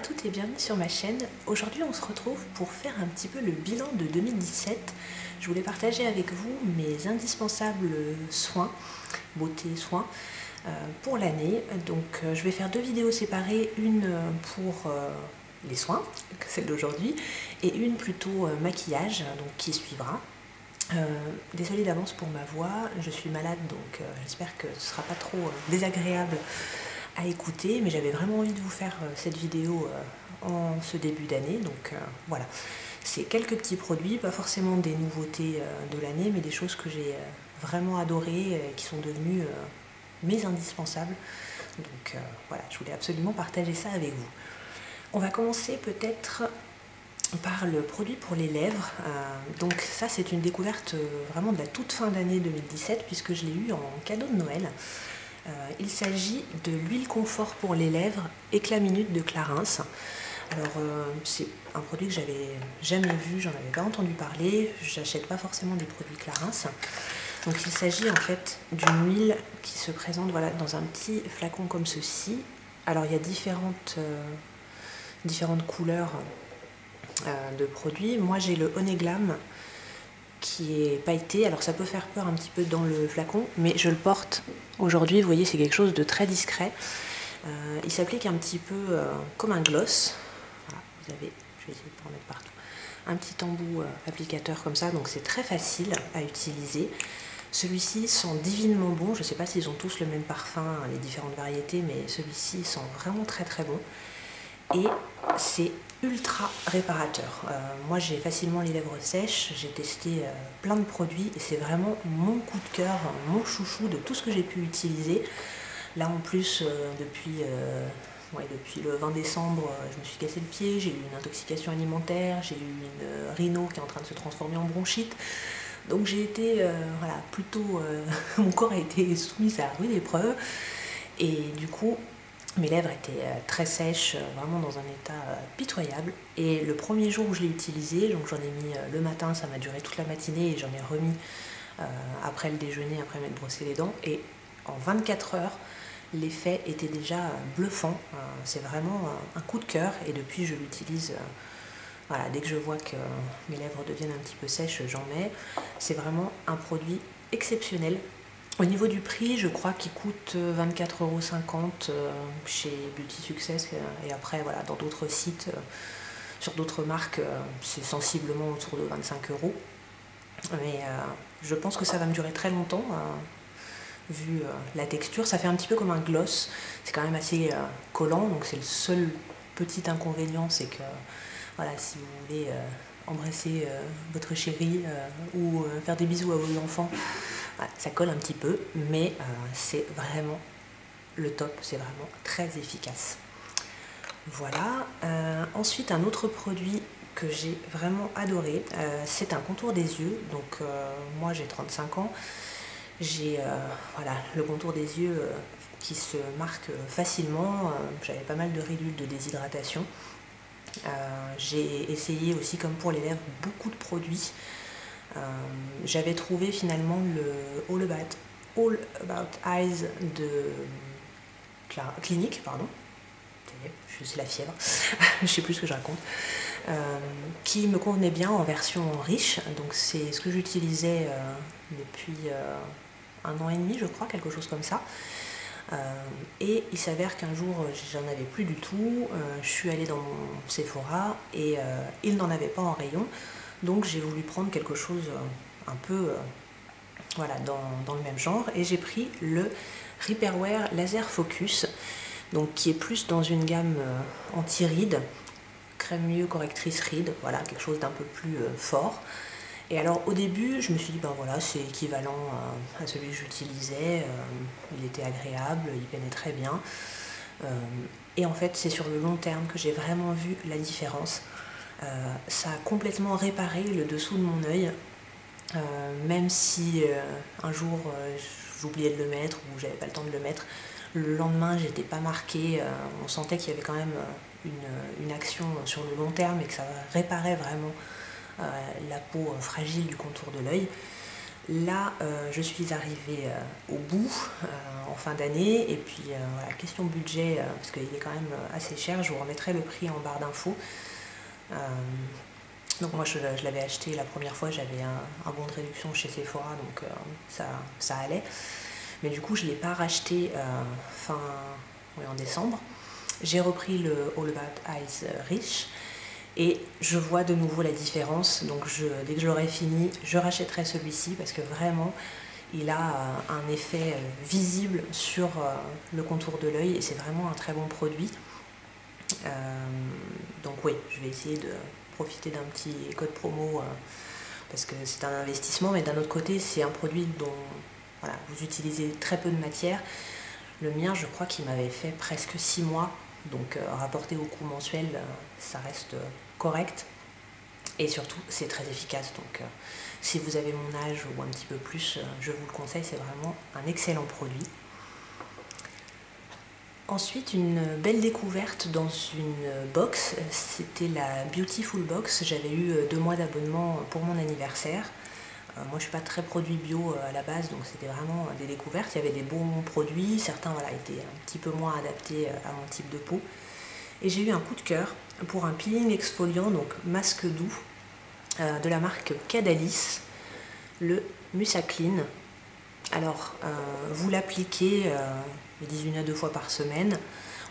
toutes et bienvenue sur ma chaîne. Aujourd'hui on se retrouve pour faire un petit peu le bilan de 2017. Je voulais partager avec vous mes indispensables soins, beauté, soins pour l'année. Donc je vais faire deux vidéos séparées, une pour les soins, celle d'aujourd'hui, et une plutôt maquillage, donc qui suivra. Désolée d'avance pour ma voix, je suis malade donc j'espère que ce ne sera pas trop désagréable à écouter, mais j'avais vraiment envie de vous faire cette vidéo en ce début d'année, donc voilà. C'est quelques petits produits, pas forcément des nouveautés de l'année, mais des choses que j'ai vraiment adorées, qui sont devenues mes indispensables. Donc voilà, je voulais absolument partager ça avec vous. On va commencer peut-être par le produit pour les lèvres. Donc ça c'est une découverte vraiment de la toute fin d'année 2017, puisque je l'ai eu en cadeau de Noël. Il s'agit de l'huile confort pour les lèvres Éclat Minute de Clarins. Alors c'est un produit que j'avais jamais vu, j'en avais pas entendu parler, j'achète pas forcément des produits Clarins. Donc il s'agit en fait d'une huile qui se présente voilà, dans un petit flacon comme ceci. Alors il y a différentes couleurs de produits. Moi j'ai le Honey Glam qui est pailleté, alors ça peut faire peur un petit peu dans le flacon, mais je le porte aujourd'hui, vous voyez c'est quelque chose de très discret. Il s'applique un petit peu comme un gloss. Voilà, vous avez, je vais essayer de en mettre partout, un petit embout applicateur comme ça, donc c'est très facile à utiliser. Celui-ci sent divinement bon, je ne sais pas s'ils ont tous le même parfum, les différentes variétés, mais celui-ci sent vraiment très très bon. Et c'est ultra réparateur. Moi j'ai facilement les lèvres sèches, j'ai testé plein de produits et c'est vraiment mon coup de cœur, mon chouchou de tout ce que j'ai pu utiliser. Là en plus depuis le 20 décembre je me suis cassé le pied, j'ai eu une intoxication alimentaire, j'ai eu une rhino qui est en train de se transformer en bronchite. Donc j'ai été voilà, plutôt mon corps a été soumis à rude épreuve et du coup mes lèvres étaient très sèches, vraiment dans un état pitoyable. Et le premier jour où je l'ai utilisé, donc j'en ai mis le matin, ça m'a duré toute la matinée et j'en ai remis après le déjeuner, après m'être brossé les dents. Et en 24 heures, l'effet était déjà bluffant. C'est vraiment un coup de cœur et depuis je l'utilise. Voilà, dès que je vois que mes lèvres deviennent un petit peu sèches, j'en mets. C'est vraiment un produit exceptionnel. Au niveau du prix, je crois qu'il coûte 24,50 € chez Beauty Success et après voilà, dans d'autres sites, sur d'autres marques, c'est sensiblement autour de 25 €. Mais je pense que ça va me durer très longtemps, vu la texture. Ça fait un petit peu comme un gloss, c'est quand même assez collant, donc c'est le seul petit inconvénient, c'est que voilà, si vous voulez embrasser votre chérie ou faire des bisous à vos enfants, voilà, ça colle un petit peu, mais c'est vraiment le top, c'est vraiment très efficace. Voilà. Ensuite, un autre produit que j'ai vraiment adoré, c'est un contour des yeux. Donc moi j'ai 35 ans, j'ai voilà, le contour des yeux qui se marque facilement, j'avais pas mal de ridules de déshydratation. J'ai essayé aussi, comme pour les lèvres, beaucoup de produits. J'avais trouvé finalement le All About Eyes de Clinique, pardon. C'est la fièvre, je sais plus ce que je raconte. Qui me convenait bien en version riche. Donc c'est ce que j'utilisais depuis 1 an et demi, je crois, quelque chose comme ça. Et il s'avère qu'un jour j'en avais plus du tout, je suis allée dans mon Sephora et il n'en avait pas en rayon, donc j'ai voulu prendre quelque chose un peu voilà, dans le même genre et j'ai pris le Repairwear Laser Focus, donc qui est plus dans une gamme anti-rides, crème mieux correctrice rides, voilà, quelque chose d'un peu plus fort. Et alors au début je me suis dit ben voilà, c'est équivalent à celui que j'utilisais, il était agréable, il pénétrait bien, et en fait c'est sur le long terme que j'ai vraiment vu la différence. Ça a complètement réparé le dessous de mon œil, même si un jour j'oubliais de le mettre ou j'avais pas le temps de le mettre, le lendemain j'étais pas marquée, on sentait qu'il y avait quand même une action sur le long terme et que ça réparait vraiment la peau fragile du contour de l'œil. Là, je suis arrivée au bout en fin d'année, et puis voilà, question budget, parce qu'il est quand même assez cher, je vous remettrai le prix en barre d'infos. Donc moi je l'avais acheté la première fois, j'avais un bon de réduction chez Sephora, donc ça allait. Mais du coup je ne l'ai pas racheté en décembre. J'ai repris le All About Eyes Rich et je vois de nouveau la différence. Donc dès que je l'aurai fini, je rachèterai celui-ci parce que vraiment il a un effet visible sur le contour de l'œil et c'est vraiment un très bon produit. Donc oui, je vais essayer de profiter d'un petit code promo parce que c'est un investissement, mais d'un autre côté c'est un produit dont voilà, vous utilisez très peu de matière. Le mien, je crois qu'il m'avait fait presque 6 mois, donc rapporté au coût mensuel, ça reste correct. Et surtout, c'est très efficace, donc si vous avez mon âge ou un petit peu plus, je vous le conseille, c'est vraiment un excellent produit. Ensuite, une belle découverte dans une box, c'était la Beautiful Box. J'avais eu 2 mois d'abonnement pour mon anniversaire. Moi, je ne suis pas très produit bio à la base, donc c'était vraiment des découvertes. Il y avait des bons produits, certains voilà, étaient un petit peu moins adaptés à mon type de peau. Et j'ai eu un coup de cœur pour un peeling exfoliant, donc masque doux, de la marque Cadalis, le Musaclean. Alors, vous l'appliquez, je dis 1 à 2 fois par semaine.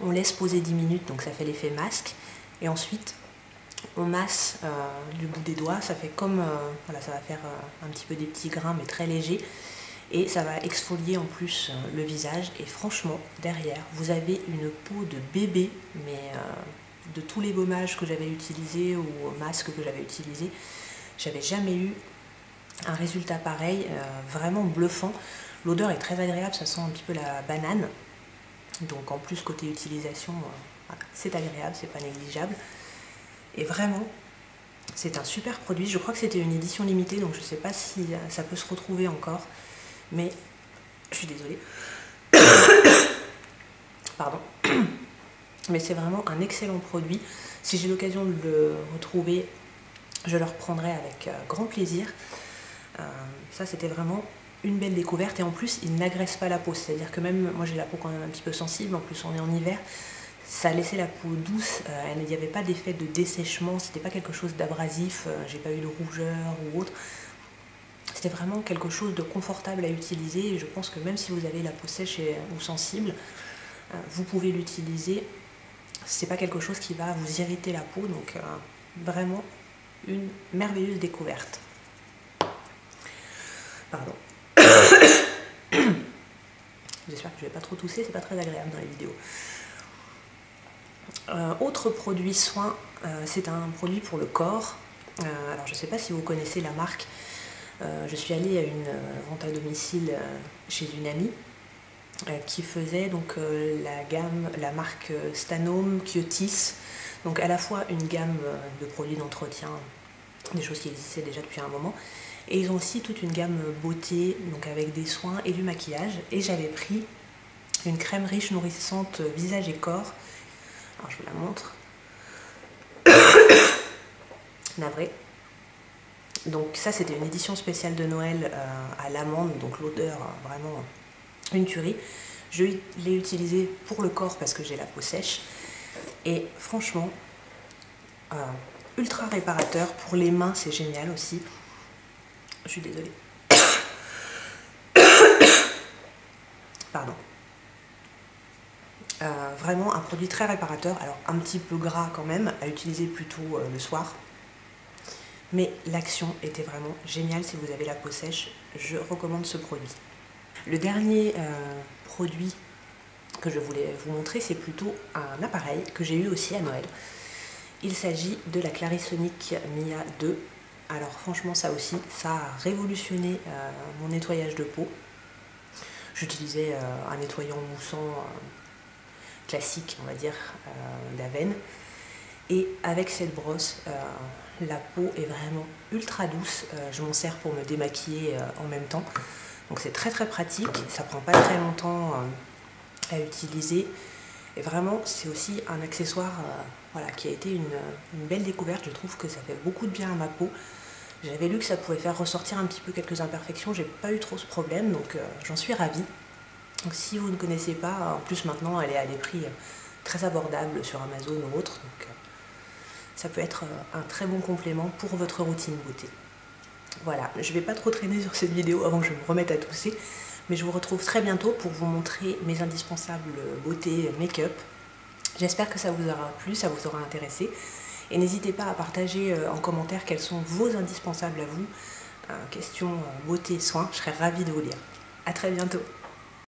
On laisse poser 10 minutes, donc ça fait l'effet masque. Et ensuite, on masse du bout des doigts. Ça fait comme, voilà, ça va faire un petit peu des petits grains, mais très légers. Et ça va exfolier en plus le visage. Et franchement, derrière, vous avez une peau de bébé, mais de tous les gommages que j'avais utilisés ou masques que j'avais utilisés, j'avais jamais eu un résultat pareil, vraiment bluffant. L'odeur est très agréable, ça sent un petit peu la banane. Donc en plus côté utilisation, voilà, c'est agréable, c'est pas négligeable. Et vraiment, c'est un super produit. Je crois que c'était une édition limitée, donc je sais pas si ça peut se retrouver encore. Mais je suis désolée. Pardon. Mais c'est vraiment un excellent produit. Si j'ai l'occasion de le retrouver, je le reprendrai avec grand plaisir. Ça, c'était vraiment une belle découverte. Et en plus, il n'agresse pas la peau. C'est-à-dire que même, moi j'ai la peau quand même un petit peu sensible, en plus on est en hiver, ça laissait la peau douce. Il n'y avait pas d'effet de dessèchement, c'était pas quelque chose d'abrasif, j'ai pas eu de rougeur ou autre. C'était vraiment quelque chose de confortable à utiliser. Et je pense que même si vous avez la peau sèche ou sensible, vous pouvez l'utiliser. C'est pas quelque chose qui va vous irriter la peau, donc vraiment une merveilleuse découverte. Pardon. J'espère que je vais pas trop tousser, c'est pas très agréable dans les vidéos. Autre produit soin, c'est un produit pour le corps. Alors je sais pas si vous connaissez la marque. Je suis allée à une vente à domicile chez une amie qui faisait donc la marque Stanome Kyotis, donc à la fois une gamme de produits d'entretien, des choses qui existaient déjà depuis un moment, et ils ont aussi toute une gamme beauté, donc avec des soins et du maquillage. Et j'avais pris une crème riche nourrissante visage et corps. Alors je vous la montre. Navré. Donc ça, c'était une édition spéciale de Noël à l'amande, donc l'odeur vraiment une tuerie. Je l'ai utilisé pour le corps parce que j'ai la peau sèche. Et franchement, ultra réparateur. Pour les mains, c'est génial aussi. Je suis désolée. Pardon. Vraiment un produit très réparateur. Alors un petit peu gras quand même, à utiliser plutôt le soir. Mais l'action était vraiment géniale. Si vous avez la peau sèche, je recommande ce produit. Le dernier produit que je voulais vous montrer, c'est plutôt un appareil que j'ai eu aussi à Noël. Il s'agit de la Clarisonic Mia 2. Alors franchement, ça aussi, ça a révolutionné mon nettoyage de peau. J'utilisais un nettoyant moussant classique, on va dire, d'Aven. Et avec cette brosse, la peau est vraiment ultra douce. Je m'en sers pour me démaquiller en même temps. Donc c'est très très pratique, ça prend pas très longtemps à utiliser. Et vraiment, c'est aussi un accessoire voilà, qui a été une belle découverte. Je trouve que ça fait beaucoup de bien à ma peau. J'avais lu que ça pouvait faire ressortir un petit peu quelques imperfections, j'ai pas eu trop ce problème, donc j'en suis ravie. Donc si vous ne connaissez pas, en plus maintenant elle est à des prix très abordables sur Amazon ou autre, donc ça peut être un très bon complément pour votre routine beauté. Voilà, je vais pas trop traîner sur cette vidéo avant que je me remette à tousser, mais je vous retrouve très bientôt pour vous montrer mes indispensables beauté make-up. J'espère que ça vous aura plu, ça vous aura intéressé. Et n'hésitez pas à partager en commentaire quels sont vos indispensables à vous. Question beauté, soins, je serais ravie de vous lire. A très bientôt.